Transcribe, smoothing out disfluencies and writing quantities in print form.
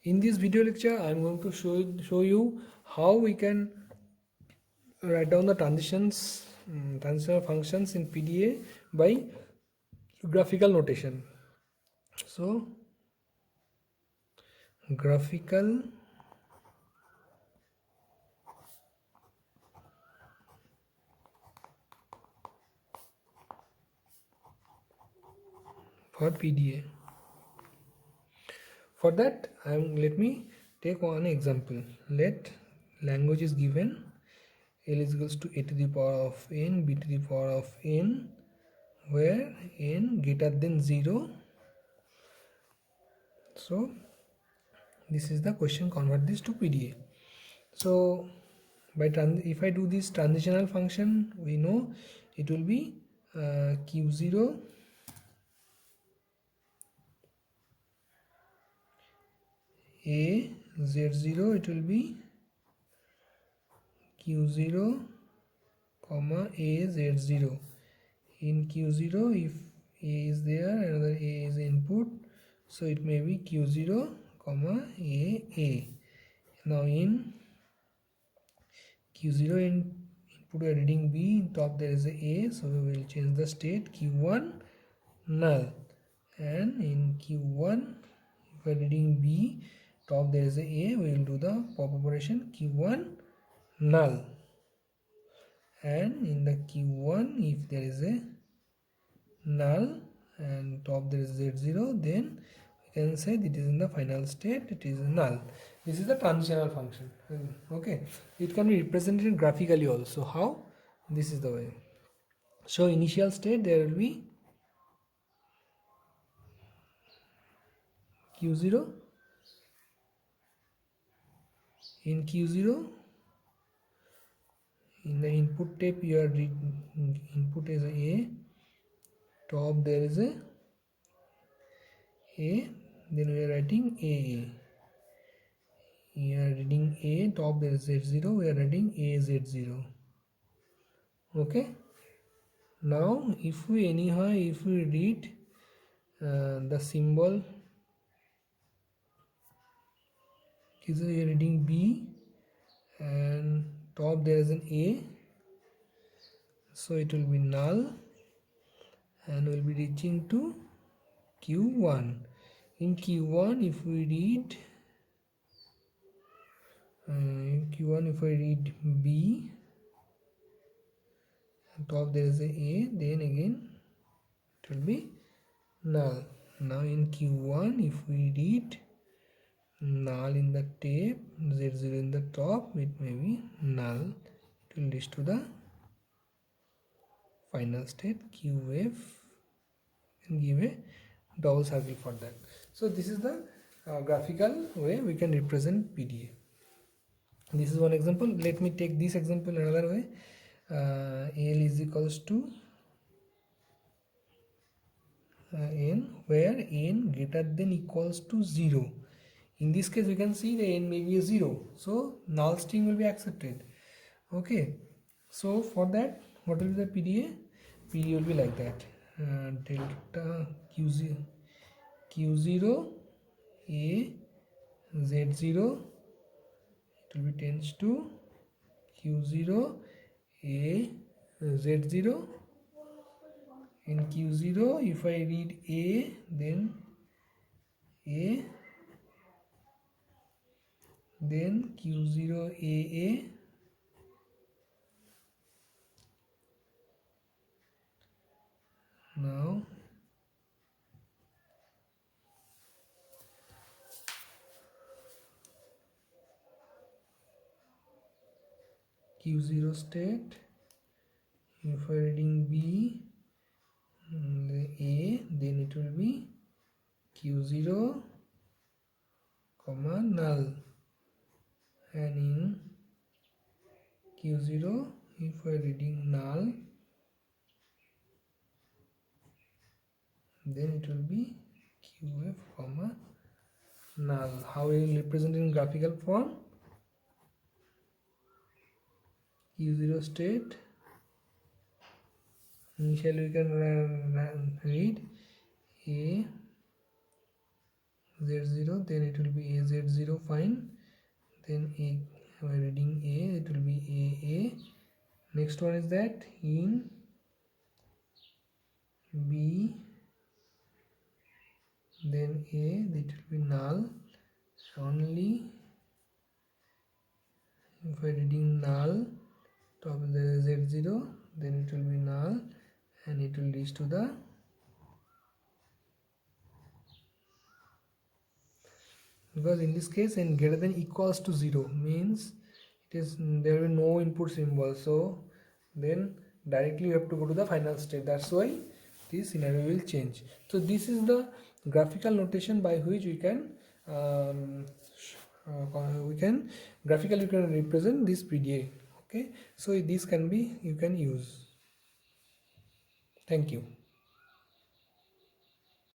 In this video lecture, I am going to show you how we can write down the transitional functions in PDA by graphical notation. So, graphical for PDA. For that, let me take one example. Let language is given L is equals to a to the power of n, b to the power of n, where n greater than 0. So this is the question, convert this to PDA. So if I do this transitional function, we know it will be q0 a z0, it will be q0 comma a z0. In q0, if a is there, another a is input, so it may be q0 comma a. Now in q0 input we are reading b, in top there is a, so we will change the state q1 null, and in q1 if we are reading b, top there is a, we will do the pop operation q1 null, and in the q1 if there is a null and top there is z0, then we can say that it is in the final state, it is null. This is the transitional function. Okay, it can be represented graphically also. How? This is the way. So initial state there will be q0. In q0, in the input tape you are reading input is a, top there is a, then we are writing a. We are reading a, top there is z0, we are writing a z0. Okay, now if we read the symbol, is we are reading b and top there is an a, so it will be null and will be reaching to q1. In q1 if we read if I read b and top there is a, then again it will be null. Now in q1 if we read null in the tape, z0 in the top, it may be null. It will reach to the final state qf and give a double circle for that. So this is the graphical way we can represent PDA. This is one example. Let me take this example another way. L is equals to n, where n greater than equals to 0. In this case we can see the n may be a 0, so null string will be accepted. Okay, so for that what will be the PDA? PDA will be like that, delta q0 a z0, it will be tends to q0 a z0. In q0 if I read a, then a, then q0 a, now q0 state, if I reading b a, then it will be q0 comma null, and in q0 if I reading null, then it will be qf comma null. How we will represent in graphical form? q0 state, initially we can read a z0, z0, then it will be az0, fine. Then a, by reading a, it will be a. Next one is that in b, then a, it will be null only. If I reading null, top of the z0, then it will be null and it will reach to the because in this case n greater than equals to 0 means it is there will be no input symbol, so then directly you have to go to the final state. That's why this scenario will change. So this is the graphical notation by which we can graphically you can represent this PDA. Okay, so this can be you can use. Thank you.